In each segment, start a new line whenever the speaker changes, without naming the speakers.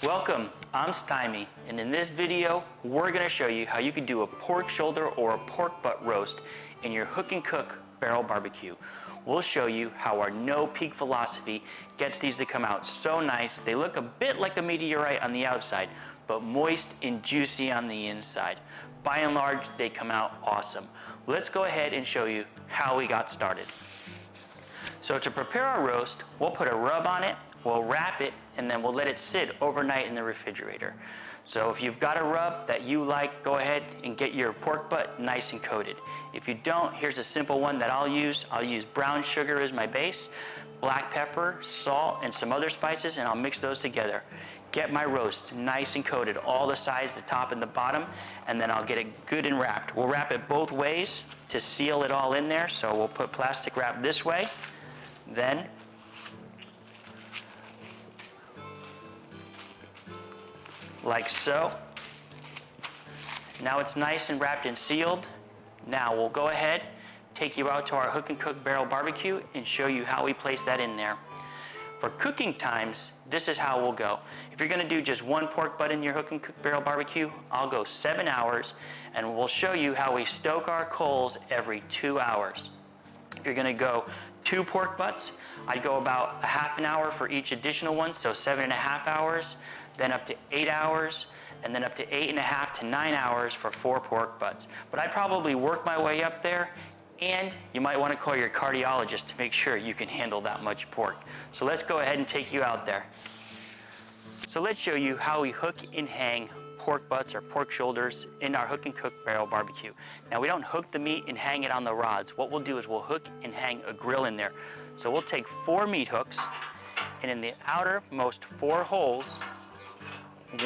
Welcome, I'm Stym-E, and in this video, we're going to show you how you can do a pork shoulder or a pork butt roast in your hook and cook barrel barbecue. We'll show you how our no peak philosophy gets these to come out so nice. They look a bit like a meteorite on the outside, but moist and juicy on the inside. By and large, they come out awesome. Let's go ahead and show you how we got started. So to prepare our roast, we'll put a rub on it, we'll wrap it, and then we'll let it sit overnight in the refrigerator. So if you've got a rub that you like, go ahead and get your pork butt nice and coated. If you don't, here's a simple one that I'll use. I'll use brown sugar as my base, black pepper, salt, and some other spices, and I'll mix those together. Get my roast nice and coated, all the sides, the top and the bottom, and then I'll get it good and wrapped. We'll wrap it both ways to seal it all in there. So we'll put plastic wrap this way, then like so. Now it's nice and wrapped and sealed. Now we'll go ahead, take you out to our hook and cook barrel barbecue and show you how we place that in there. For cooking times, this is how we'll go. If you're gonna do just one pork butt in your hook and cook barrel barbecue, I'll go 7 hours, and we'll show you how we stoke our coals every 2 hours. If you're gonna go 2 pork butts, I'd go about a half an hour for each additional one, so 7.5 hours, then up to 8 hours, and then up to 8.5 to 9 hours for 4 pork butts. But I'd probably work my way up there, and you might want to call your cardiologist to make sure you can handle that much pork. So let's go ahead and take you out there. So let's show you how we hook and hang pork butts or pork shoulders in our hook and cook barrel barbecue. Now we don't hook the meat and hang it on the rods. What we'll do is we'll hook and hang a grill in there. So we'll take 4 meat hooks, and in the outermost 4 holes,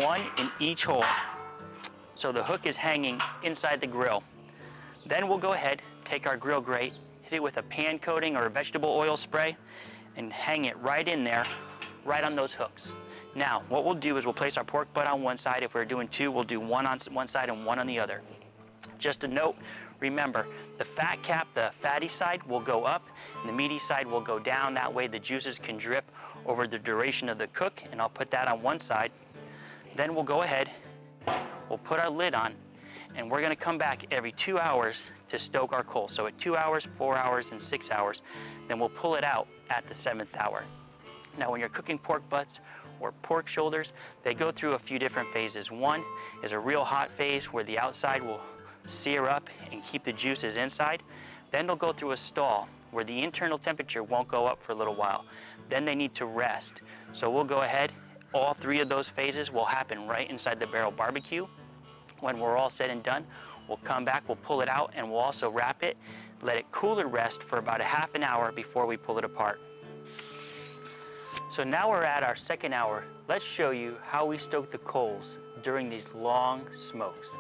1 in each hole. So the hook is hanging inside the grill. Then we'll go ahead, take our grill grate, hit it with a pan coating or a vegetable oil spray, and hang it right in there, right on those hooks. Now, what we'll do is we'll place our pork butt on one side. If we're doing 2, we'll do 1 on one side and 1 on the other. Just a note, remember, the fat cap, the fatty side will go up, and the meaty side will go down. That way the juices can drip over the duration of the cook, and I'll put that on one side. Then we'll go ahead, we'll put our lid on, and we're gonna come back every 2 hours to stoke our coal. So at 2 hours, 4 hours, and 6 hours, then we'll pull it out at the 7th hour. Now when you're cooking pork butts or pork shoulders, they go through a few different phases. One is a real hot phase where the outside will sear up and keep the juices inside. Then they'll go through a stall where the internal temperature won't go up for a little while. Then they need to rest. So we'll go ahead, all 3 of those phases will happen right inside the barrel barbecue. When we're all said and done, we'll come back, we'll pull it out, and we'll also wrap it, let it cool and rest for about a half an hour before we pull it apart. So now we're at our 2nd hour. Let's show you how we stoke the coals during these long smokes.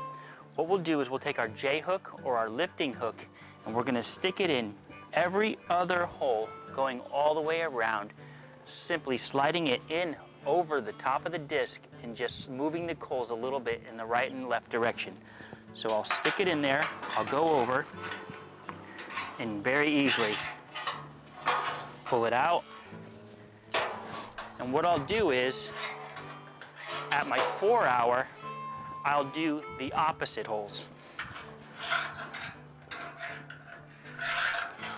What we'll do is we'll take our J hook or our lifting hook, and we're gonna stick it in every other hole going all the way around, simply sliding it in over the top of the disc and just moving the coals a little bit in the right and left direction. So I'll stick it in there, I'll go over, and very easily pull it out. And what I'll do is, at my 4 hour, I'll do the opposite holes.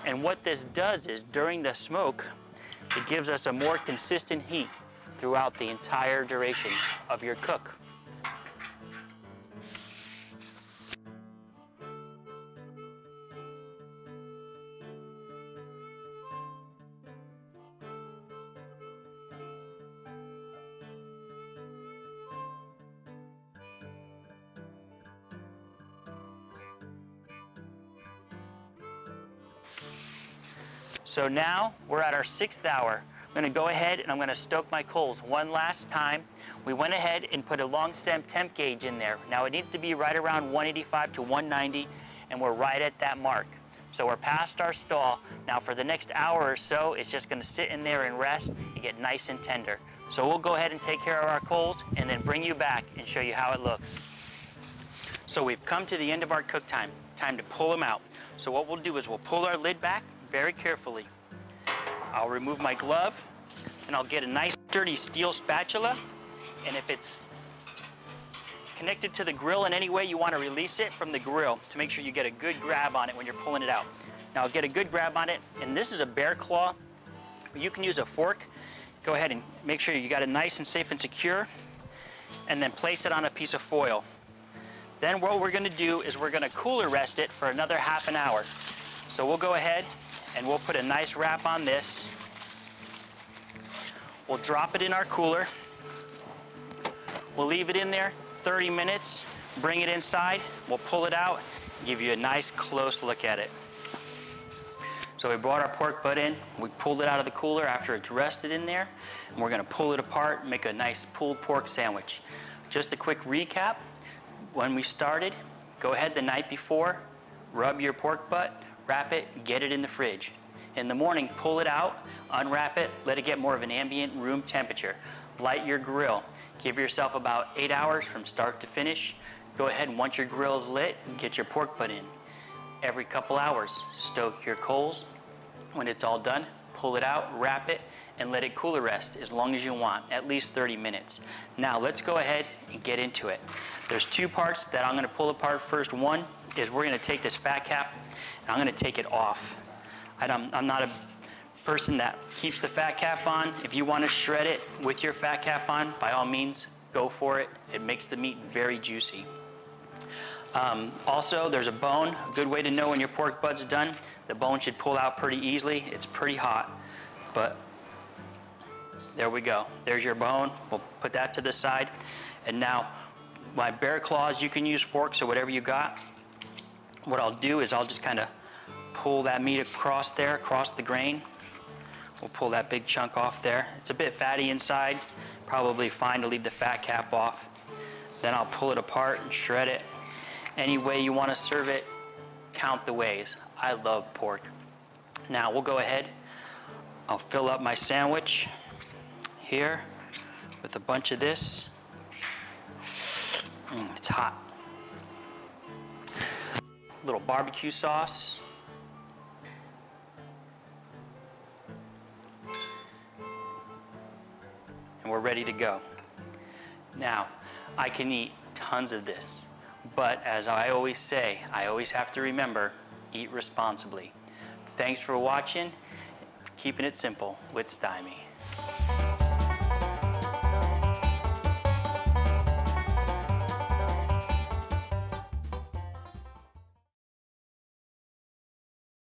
And what this does is, during the smoke, it gives us a more consistent heat throughout the entire duration of your cook. So now we're at our 6th hour. I'm gonna go ahead and I'm gonna stoke my coals one last time. We went ahead and put a long stem temp gauge in there. Now it needs to be right around 185 to 190, and we're right at that mark. So we're past our stall. Now for the next hour or so, it's just gonna sit in there and rest and get nice and tender. So we'll go ahead and take care of our coals and then bring you back and show you how it looks. So we've come to the end of our cook time. Time to pull them out. So what we'll do is we'll pull our lid back very carefully. I'll remove my glove, and I'll get a nice sturdy steel spatula, And if it's connected to the grill in any way, you want to release it from the grill to make sure you get a good grab on it when you're pulling it out. Now get a good grab on it, and this is a bear claw. You can use a fork. Go ahead and make sure you got it nice and safe and secure, and then place it on a piece of foil. Then what we're gonna do is we're gonna cooler rest it for another half an hour. So we'll go ahead and we'll put a nice wrap on this. We'll drop it in our cooler. We'll leave it in there 30 minutes, bring it inside, we'll pull it out, give you a nice close look at it. So we brought our pork butt in, we pulled it out of the cooler after it's rested in there, and we're gonna pull it apart and make a nice pulled pork sandwich. Just a quick recap, when we started, go ahead the night before, rub your pork butt, wrap it, get it in the fridge. In the morning, pull it out, unwrap it, let it get more of an ambient room temperature. Light your grill. Give yourself about 8 hours from start to finish. Go ahead and once your grill is lit, get your pork butt in. Every couple hours, stoke your coals. When it's all done, pull it out, wrap it, and let it cooler rest as long as you want, at least 30 minutes. Now let's go ahead and get into it. There's two parts that I'm gonna pull apart first. One is we're gonna take this fat cap, and I'm gonna take it off. I'm not a person that keeps the fat cap on. If you want to shred it with your fat cap on, by all means, go for it. It makes the meat very juicy. Also, there's a bone. A good way to know when your pork butt's done, the bone should pull out pretty easily. It's pretty hot, but there we go. There's your bone. We'll put that to the side. And now, my bear claws, you can use forks or whatever you got. What I'll do is I'll just kind of pull that meat across there, across the grain. We'll pull that big chunk off there. It's a bit fatty inside. Probably fine to leave the fat cap off. Then I'll pull it apart and shred it. Any way you want to serve it, count the ways. I love pork. Now we'll go ahead. I'll fill up my sandwich here with a bunch of this. It's hot. A little barbecue sauce. And we're ready to go. Now, I can eat tons of this, but as I always say, I always have to remember, eat responsibly. Thanks for watching. Keeping it simple with Stym-E.